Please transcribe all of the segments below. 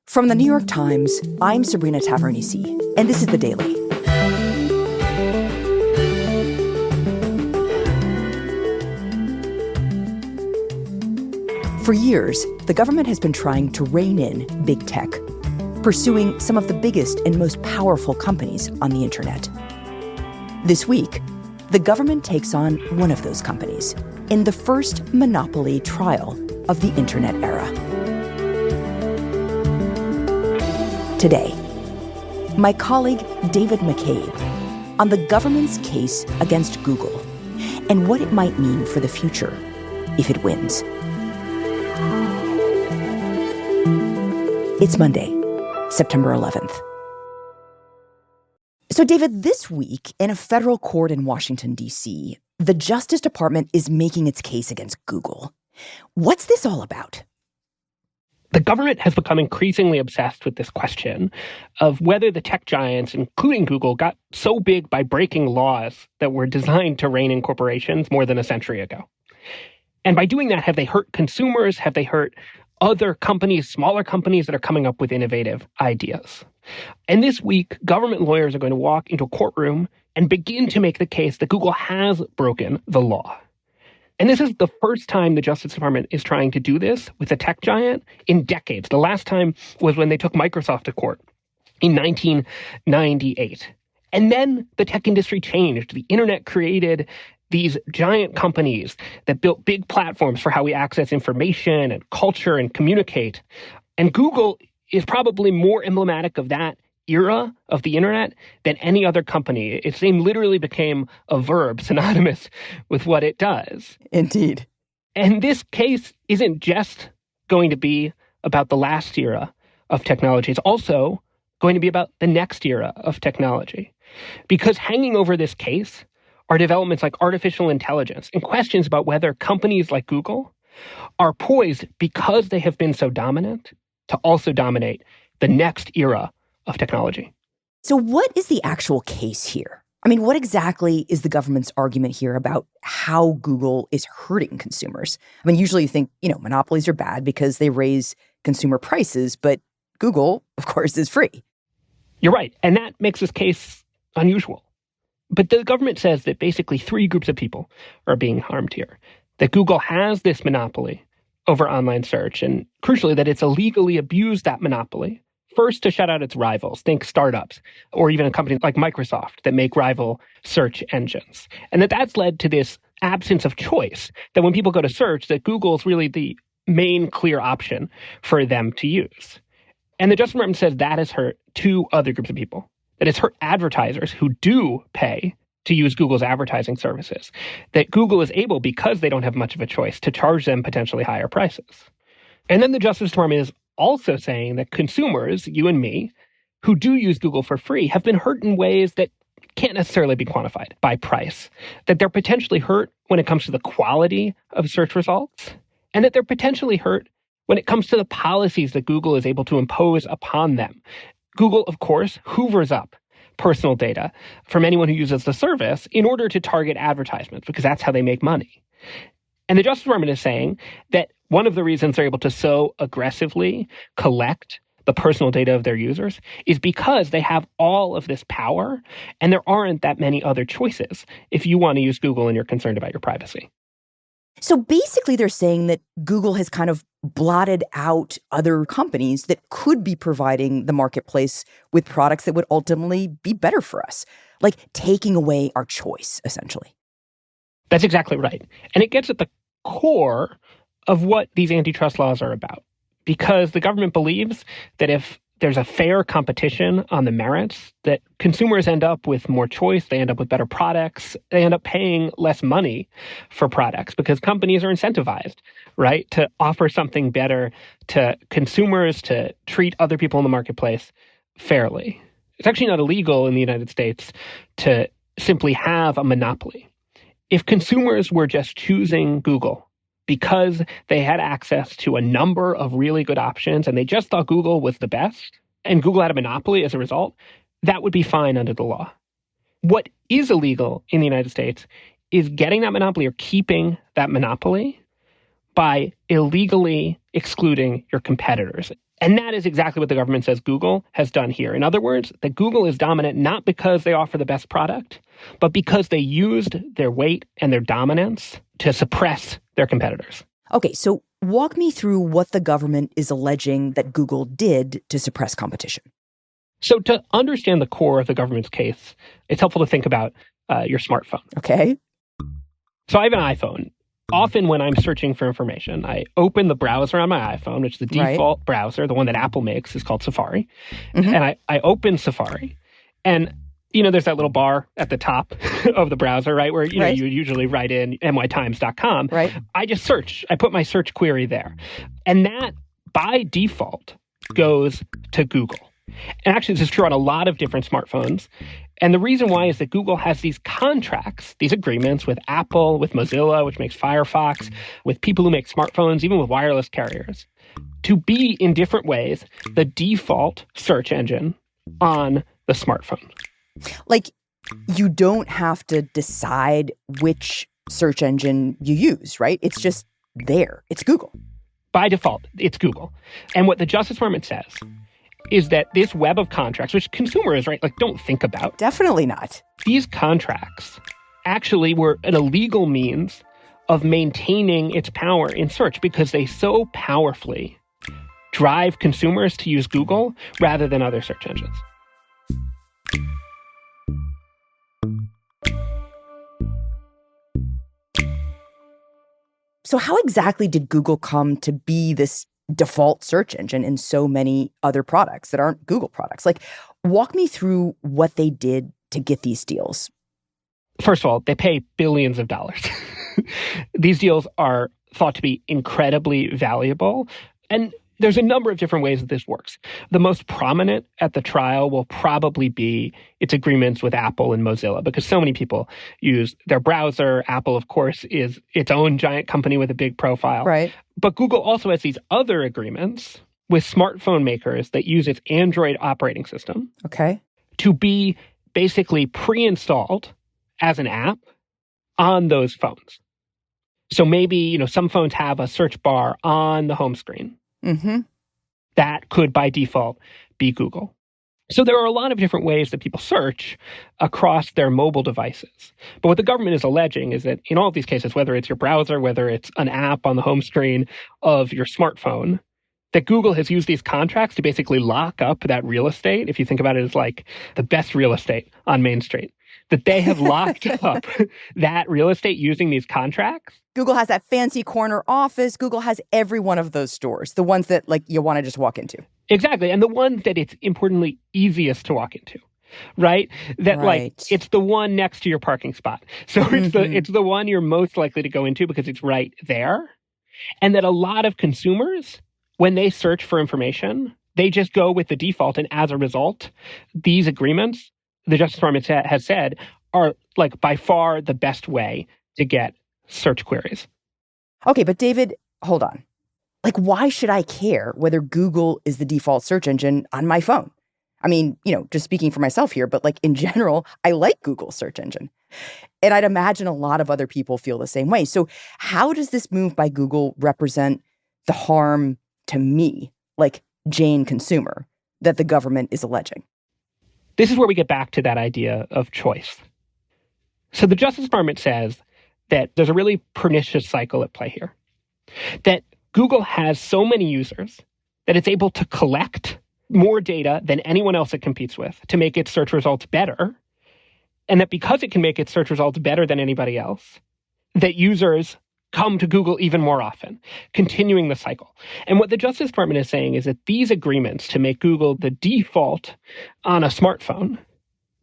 From the New York Times, I'm Sabrina Tavernise, and this is The Daily. For years, the government has been trying to rein in big tech, pursuing some of the biggest and most powerful companies on the internet. This week, the government takes on one of those companies in the first monopoly trial of the internet era. Today, my colleague David McCabe on the government's case against Google and what it might mean for the future if it wins. It's Monday, September 11th. So, David, this week in a federal court in Washington, D.C., the Justice Department is making its case against Google. What's this all about? The government has become increasingly obsessed with this question of whether the tech giants, including Google, got so big by breaking laws that were designed to rein in corporations more than a century ago. And by doing that, have they hurt consumers? Have they hurt other companies, smaller companies that are coming up with innovative ideas? And this week, government lawyers are going to walk into a courtroom and begin to make the case that Google has broken the law. And this is the first time the Justice Department is trying to do this with a tech giant in decades. The last time was when they took Microsoft to court in 1998. And then the tech industry changed. The internet created these giant companies that built big platforms for how we access information and culture and communicate. And Google is probably more emblematic of that era of the internet than any other company. Its name literally became a verb synonymous with what it does. Indeed. And this case isn't just going to be about the last era of technology. It's also going to be about the next era of technology. Because hanging over this case are developments like artificial intelligence and questions about whether companies like Google are poised, because they have been so dominant, to also dominate the next era of technology. So what is the actual case here? I mean, what exactly is the government's argument here about how Google is hurting consumers? I mean, usually you think, monopolies are bad because they raise consumer prices, but Google, of course, is free. You're right. And that makes this case unusual. But the government says that basically three groups of people are being harmed here. That Google has this monopoly over online search, and crucially, that it's illegally abused that monopoly. First, to shut out its rivals, think startups, or even a company like Microsoft that make rival search engines. And that's led to this absence of choice, that when people go to search, that Google is really the main clear option for them to use. And the Justice Department says that has hurt two other groups of people. That it's hurt advertisers who do pay to use Google's advertising services. That Google is able, because they don't have much of a choice, to charge them potentially higher prices. And then the Justice Department is also saying that consumers, you and me, who do use Google for free, have been hurt in ways that can't necessarily be quantified by price. That they're potentially hurt when it comes to the quality of search results, and that they're potentially hurt when it comes to the policies that Google is able to impose upon them. Google, of course, hoovers up personal data from anyone who uses the service in order to target advertisements, because that's how they make money. And the Justice Department is saying that one of the reasons they're able to so aggressively collect the personal data of their users is because they have all of this power, and there aren't that many other choices if you want to use Google and you're concerned about your privacy. So basically, they're saying that Google has kind of blotted out other companies that could be providing the marketplace with products that would ultimately be better for us, like taking away our choice, essentially. That's exactly right. And it gets at the core of what these antitrust laws are about. Because the government believes that if there's a fair competition on the merits, that consumers end up with more choice, they end up with better products, they end up paying less money for products because companies are incentivized, right, to offer something better to consumers, to treat other people in the marketplace fairly. It's actually not illegal in the United States to simply have a monopoly. If consumers were just choosing Google because they had access to a number of really good options and they just thought Google was the best, and Google had a monopoly as a result, that would be fine under the law. What is illegal in the United States is getting that monopoly or keeping that monopoly by illegally excluding your competitors. And that is exactly what the government says Google has done here. In other words, that Google is dominant not because they offer the best product, but because they used their weight and their dominance to suppress their competitors. Okay, so walk me through what the government is alleging that Google did to suppress competition. So to understand the core of the government's case, it's helpful to think about your smartphone. Okay. So I have an iPhone. Often when I'm searching for information, I open the browser on my iPhone, which the default browser, the one that Apple makes, is called Safari. Mm-hmm. And I open Safari. And, there's that little bar at the top of the browser, right? Where, you usually write in nytimes.com. Right. I just search. I put my search query there. And that, by default, goes to Google. And actually, this is true on a lot of different smartphones. And the reason why is that Google has these contracts, these agreements with Apple, with Mozilla, which makes Firefox, with people who make smartphones, even with wireless carriers, to be in different ways the default search engine on the smartphone. Like, you don't have to decide which search engine you use, right? It's just there. It's Google. By default, it's Google. And what the Justice Department says is that this web of contracts, which consumers, right, don't think about. Definitely not. These contracts actually were an illegal means of maintaining its power in search because they so powerfully drive consumers to use Google rather than other search engines. So how exactly did Google come to be this default search engine in so many other products that aren't Google products? Walk me through what they did to get these deals. First of all, they pay billions of dollars. These deals are thought to be incredibly valuable. And there's a number of different ways that this works. The most prominent at the trial will probably be its agreements with Apple and Mozilla, because so many people use their browser. Apple, of course, is its own giant company with a big profile. Right. But Google also has these other agreements with smartphone makers that use its Android operating system. Okay. To be basically pre-installed as an app on those phones. So maybe, some phones have a search bar on the home screen. Mm-hmm. That could, by default, be Google. So there are a lot of different ways that people search across their mobile devices. But what the government is alleging is that in all of these cases, whether it's your browser, whether it's an app on the home screen of your smartphone, that Google has used these contracts to basically lock up that real estate. If you think about it as like the best real estate on Main Street, that they have locked up that real estate using these contracts. Google has that fancy corner office. Google has every one of those stores, the ones that you want to just walk into. Exactly. And the ones that it's importantly easiest to walk into, right? That it's the one next to your parking spot. So it's the one you're most likely to go into because it's right there. And that a lot of consumers, when they search for information, they just go with the default. And as a result, these agreements, the Justice Department has said, are by far the best way to get search queries. Okay, but David, hold on. Why should I care whether Google is the default search engine on my phone? I mean, just speaking for myself here, but in general, I like Google's search engine. And I'd imagine a lot of other people feel the same way. So how does this move by Google represent the harm to me, Jane consumer, that the government is alleging? This is where we get back to that idea of choice. So the Justice Department says that there's a really pernicious cycle at play here. That Google has so many users that it's able to collect more data than anyone else it competes with to make its search results better. And that because it can make its search results better than anybody else, that users come to Google even more often, continuing the cycle. And what the Justice Department is saying is that these agreements to make Google the default on a smartphone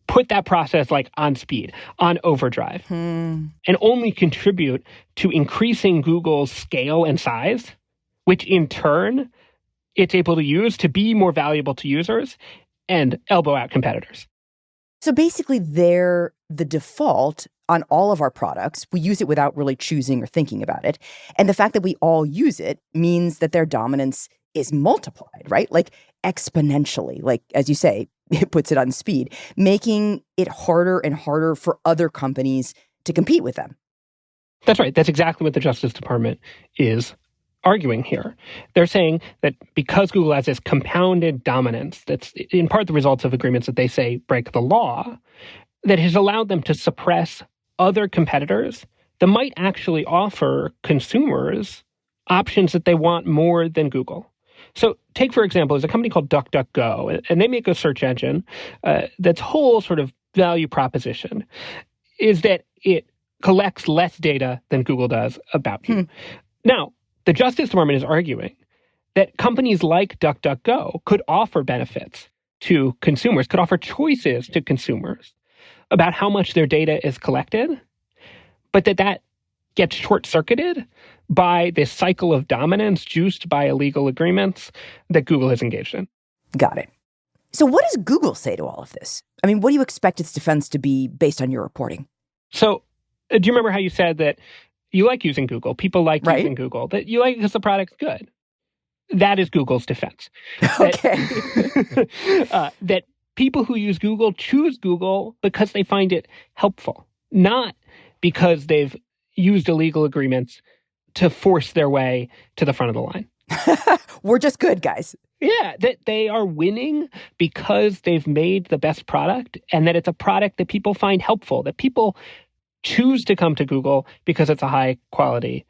put that process on speed, on overdrive, and only contribute to increasing Google's scale and size, which in turn it's able to use to be more valuable to users and elbow out competitors. So basically, they're the default on all of our products. We use it without really choosing or thinking about it. And the fact that we all use it means that their dominance is multiplied, right? Exponentially. As you say, it puts it on speed, making it harder and harder for other companies to compete with them. That's right. That's exactly what the Justice Department is arguing here. They're saying that because Google has this compounded dominance that's in part the results of agreements that they say break the law, that has allowed them to suppress other competitors that might actually offer consumers options that they want more than Google. So take, for example, there's a company called DuckDuckGo, and they make a search engine that's whole sort of value proposition is that it collects less data than Google does about you. Now, the Justice Department is arguing that companies like DuckDuckGo could offer benefits to consumers, could offer choices to consumers about how much their data is collected, but that gets short-circuited by this cycle of dominance juiced by illegal agreements that Google has engaged in. Got it. So what does Google say to all of this? I mean, what do you expect its defense to be based on your reporting? So do you remember how you said that you like using Google, people like using Google, that you like it because the product's good? That is Google's defense. Okay. That people who use Google choose Google because they find it helpful, not because they've used illegal agreements to force their way to the front of the line. We're just good, guys. Yeah, that they are winning because they've made the best product and that it's a product that people find helpful, that people choose to come to Google because it's a high quality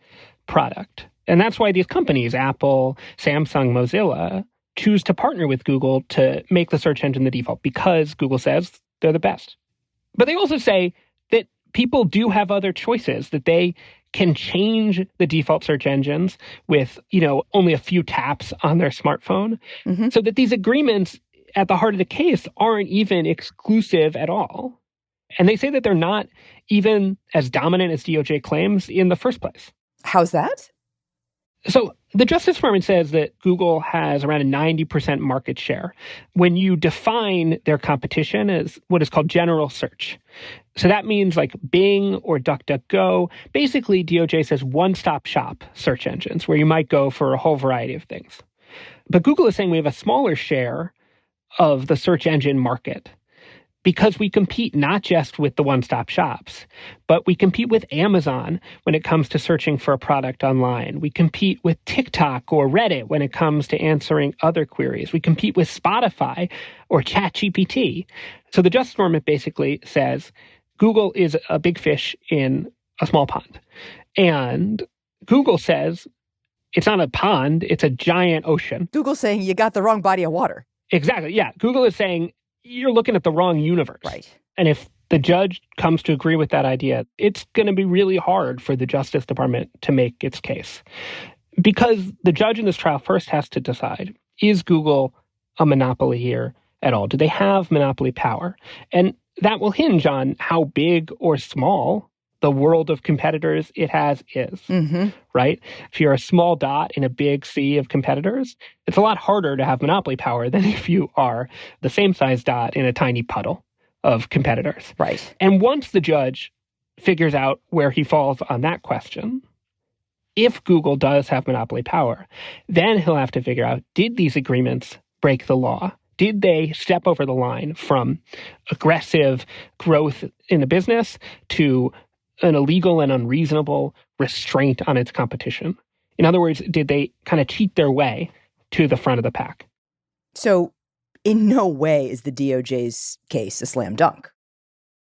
product. And that's why these companies, Apple, Samsung, Mozilla, choose to partner with Google to make the search engine the default because Google says they're the best. But they also say that people do have other choices, that they can change the default search engines with, only a few taps on their smartphone. So that these agreements at the heart of the case aren't even exclusive at all. And they say that they're not even as dominant as DOJ claims in the first place. How's that? So the Justice Department says that Google has around a 90% market share when you define their competition as what is called general search. So that means like Bing or DuckDuckGo. Basically, DOJ says one-stop shop search engines where you might go for a whole variety of things. But Google is saying we have a smaller share of the search engine market because we compete not just with the one-stop shops, but we compete with Amazon when it comes to searching for a product online. We compete with TikTok or Reddit when it comes to answering other queries. We compete with Spotify or ChatGPT. So the Justice Department basically says Google is a big fish in a small pond. And Google says it's not a pond, it's a giant ocean. Google's saying you got the wrong body of water. Exactly, yeah. Google is saying you're looking at the wrong universe. Right. And if the judge comes to agree with that idea, it's going to be really hard for the Justice Department to make its case. Because the judge in this trial first has to decide, is Google a monopoly here at all? Do they have monopoly power? And that will hinge on how big or small the world of competitors it has is, right? If you're a small dot in a big sea of competitors, it's a lot harder to have monopoly power than if you are the same size dot in a tiny puddle of competitors. Right. And once the judge figures out where he falls on that question, if Google does have monopoly power, then he'll have to figure out, did these agreements break the law? Did they step over the line from aggressive growth in the business to an illegal and unreasonable restraint on its competition? In other words, did they kind of cheat their way to the front of the pack? So in no way is the DOJ's case a slam dunk.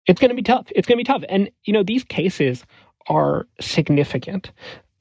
It's going to be tough. It's going to be tough. And, these cases are significant.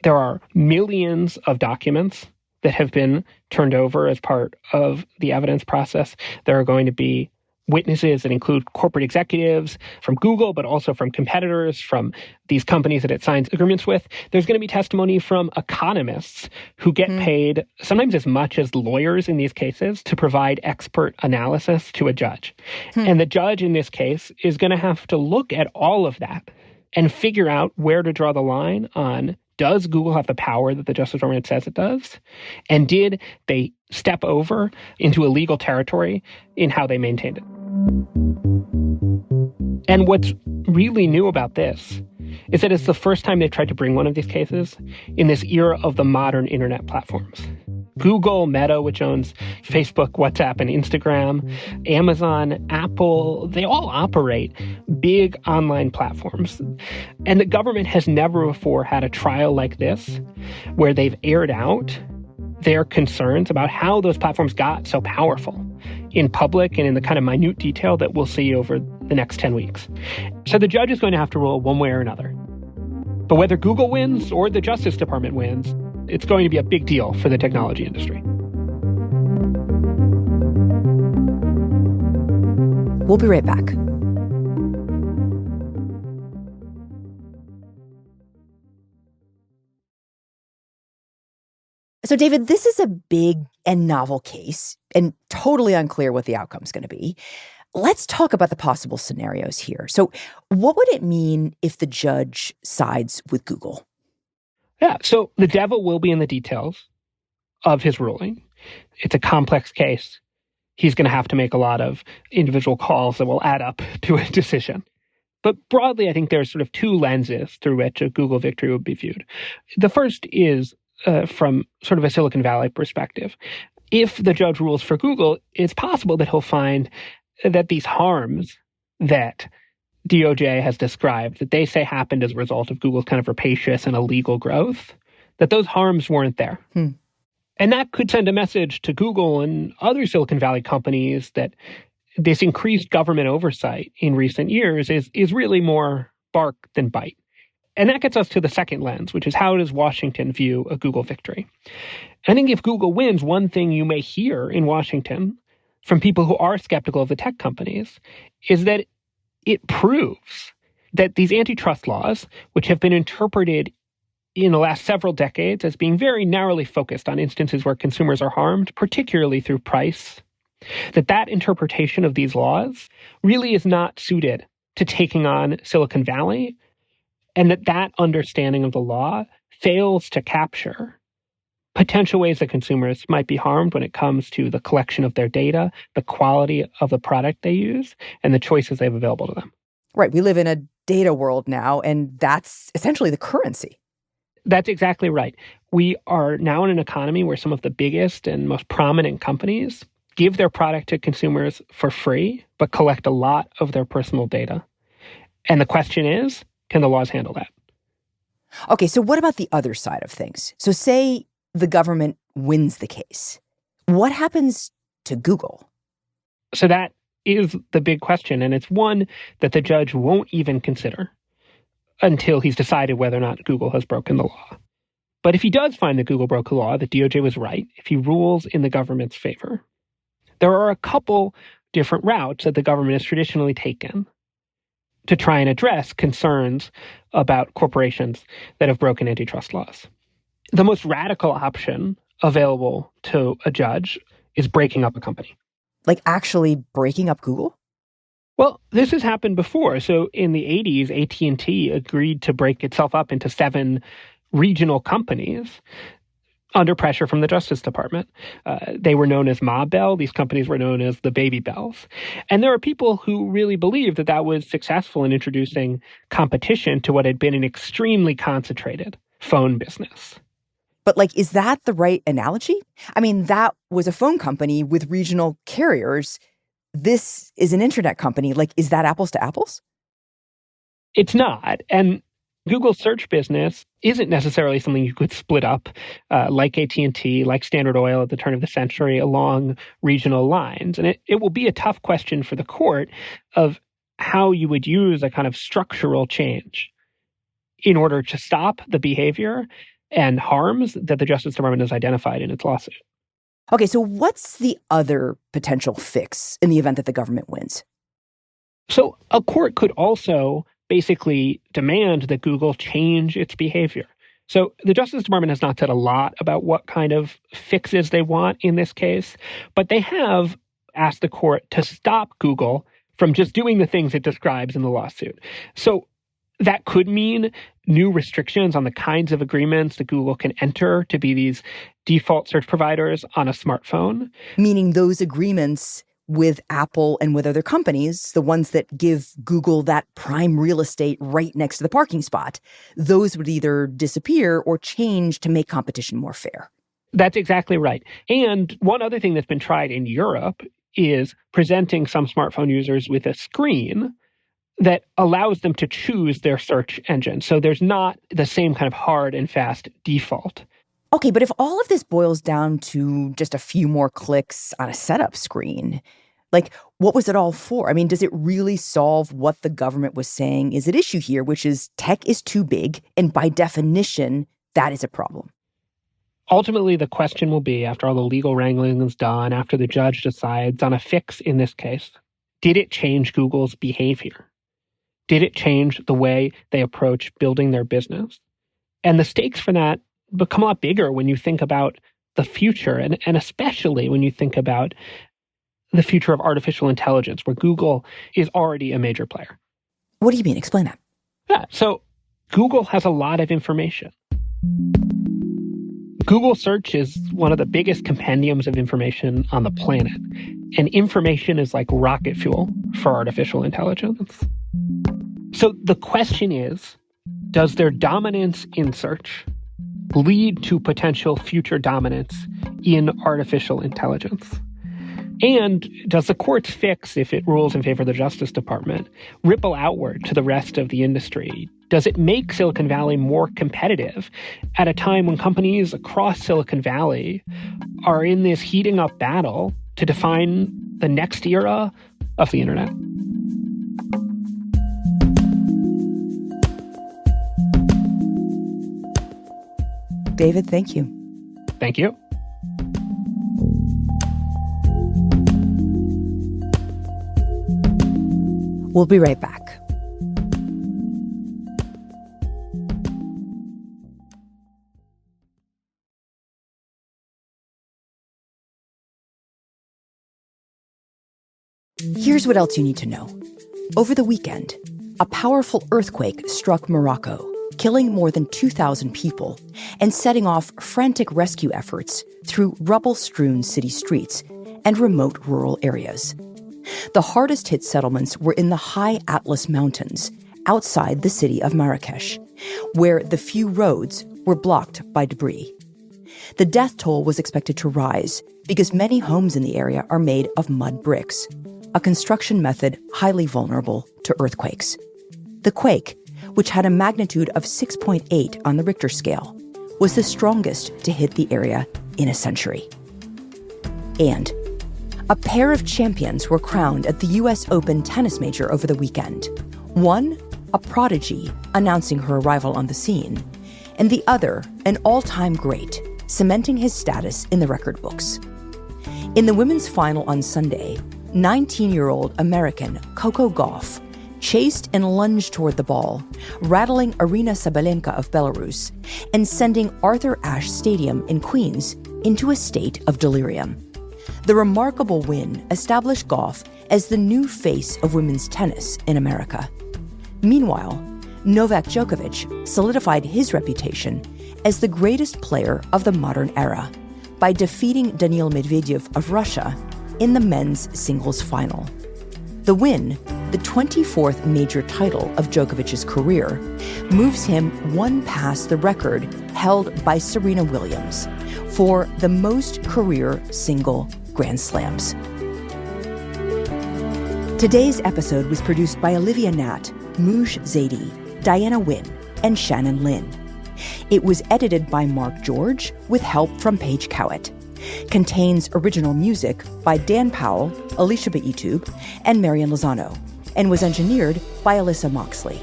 There are millions of documents that have been turned over as part of the evidence process. There are going to be witnesses that include corporate executives from Google, but also from competitors, from these companies that it signs agreements with. There's going to be testimony from economists who get paid sometimes as much as lawyers in these cases to provide expert analysis to a judge. And the judge in this case is going to have to look at all of that and figure out where to draw the line on, does Google have the power that the Justice Department says it does? And did they step over into illegal territory in how they maintained it? And what's really new about this is that it's the first time they've tried to bring one of these cases in this era of the modern internet platforms. Google, Meta, which owns Facebook, WhatsApp, and Instagram, Amazon, Apple, they all operate big online platforms. And the government has never before had a trial like this where they've aired out their concerns about how those platforms got so powerful in public and in the kind of minute detail that we'll see over the next 10 weeks. So the judge is going to have to rule one way or another. But whether Google wins or the Justice Department wins, it's going to be a big deal for the technology industry. We'll be right back. So, David, this is a big and novel case and totally unclear what the outcome is going to be. Let's talk about the possible scenarios here. So what would it mean if the judge sides with Google? Yeah, so the devil will be in the details of his ruling. It's a complex case. He's going to have to make a lot of individual calls that will add up to a decision. But broadly, I think there's sort of two lenses through which a Google victory would be viewed. The first is from sort of a Silicon Valley perspective. If the judge rules for Google, it's possible that he'll find that these harms that DOJ has described, that they say happened as a result of Google's kind of rapacious and illegal growth, that those harms weren't there. And that could send a message to Google and other Silicon Valley companies that this increased government oversight in recent years is really more bark than bite. And that gets us to the second lens, which is how does Washington view a Google victory? I think if Google wins, one thing you may hear in Washington from people who are skeptical of the tech companies is that it proves that these antitrust laws, which have been interpreted in the last several decades as being very narrowly focused on instances where consumers are harmed, particularly through price, that interpretation of these laws really is not suited to taking on Silicon Valley, and that understanding of the law fails to capture potential ways that consumers might be harmed when it comes to the collection of their data, the quality of the product they use, and the choices they have available to them. Right. We live in a data world now, and that's essentially the currency. That's exactly right. We are now in an economy where some of the biggest and most prominent companies give their product to consumers for free, but collect a lot of their personal data. And the question is, can the laws handle that? Okay, so what about the other side of things? So say the government wins the case. What happens to Google? So that is the big question, and it's one that the judge won't even consider until he's decided whether or not Google has broken the law. But if he does find that Google broke the law, that DOJ was right, if he rules in the government's favor, there are a couple different routes that the government has traditionally taken to try and address concerns about corporations that have broken antitrust laws. The most radical option available to a judge is breaking up a company. Like actually breaking up Google? Well, this has happened before. So in the 80s, AT&T agreed to break itself up into 7 regional companies under pressure from the Justice Department. They were known as Ma Bell. These companies were known as the Baby Bells. And there are people who really believe that that was successful in introducing competition to what had been an extremely concentrated phone business. But is that the right analogy? I mean, that was a phone company with regional carriers. This is an internet company. Is that apples to apples? It's not. And Google's search business isn't necessarily something you could split up like AT&T, like Standard Oil at the turn of the century along regional lines. And it will be a tough question for the court of how you would use a kind of structural change in order to stop the behavior and harms that the Justice Department has identified in its lawsuit. Okay, so what's the other potential fix in the event that the government wins? So a court could also basically demand that Google change its behavior. So the Justice Department has not said a lot about what kind of fixes they want in this case, but they have asked the court to stop Google from just doing the things it describes in the lawsuit. So that could mean new restrictions on the kinds of agreements that Google can enter to be these default search providers on a smartphone. Meaning those agreements with Apple and with other companies, the ones that give Google that prime real estate right next to the parking spot, those would either disappear or change to make competition more fair. That's exactly right. And one other thing that's been tried in Europe is presenting some smartphone users with a screen that allows them to choose their search engine. So there's not the same kind of hard and fast default. Okay, but if all of this boils down to just a few more clicks on a setup screen, like, what was it all for? I mean, does it really solve what the government was saying is at issue here, which is tech is too big, and by definition, that is a problem? Ultimately, the question will be, after all the legal wrangling is done, after the judge decides on a fix in this case, did it change Google's behavior? Did it change the way they approach building their business? And the stakes for that become a lot bigger when you think about the future, and especially when you think about the future of artificial intelligence, where Google is already a major player. What do you mean? Explain that. Yeah, so Google has a lot of information. Google search is one of the biggest compendiums of information on the planet. And information is like rocket fuel for artificial intelligence. So the question is, does their dominance in search lead to potential future dominance in artificial intelligence? And does the court's fix, if it rules in favor of the Justice Department, ripple outward to the rest of the industry? Does it make Silicon Valley more competitive at a time when companies across Silicon Valley are in this heating up battle to define the next era of the internet? David, thank you. Thank you. We'll be right back. Here's what else you need to know. Over the weekend, a powerful earthquake struck Morocco, killing more than 2,000 people and setting off frantic rescue efforts through rubble-strewn city streets and remote rural areas. The hardest-hit settlements were in the high Atlas Mountains, outside the city of Marrakesh, where the few roads were blocked by debris. The death toll was expected to rise because many homes in the area are made of mud bricks, a construction method highly vulnerable to earthquakes. The quake, which had a magnitude of 6.8 on the Richter scale, was the strongest to hit the area in a century. And a pair of champions were crowned at the U.S. Open tennis major over the weekend. One, a prodigy, announcing her arrival on the scene, and the other, an all-time great, cementing his status in the record books. In the women's final on Sunday, 19-year-old American Coco Gauff chased and lunged toward the ball, rattling Aryna Sabalenka of Belarus and sending Arthur Ashe Stadium in Queens into a state of delirium. The remarkable win established Gauff as the new face of women's tennis in America. Meanwhile, Novak Djokovic solidified his reputation as the greatest player of the modern era by defeating Daniil Medvedev of Russia in the men's singles final. The win, the 24th major title of Djokovic's career, moves him one past the record held by Serena Williams for the most career single Grand Slams. Today's episode was produced by Olivia Natt, Mouj Zaidi, Diana Wynn, and Shannon Lin. It was edited by Mark George with help from Paige Cowett. Contains original music by Dan Powell, Alicia Baitub, and Marian Lozano, and was engineered by Alyssa Moxley.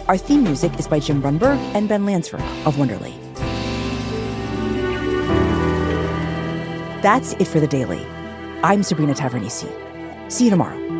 Our theme music is by Jim Brunberg and Ben Lansford of Wonderly. That's it for The Daily. I'm Sabrina Tavernisi. See you tomorrow.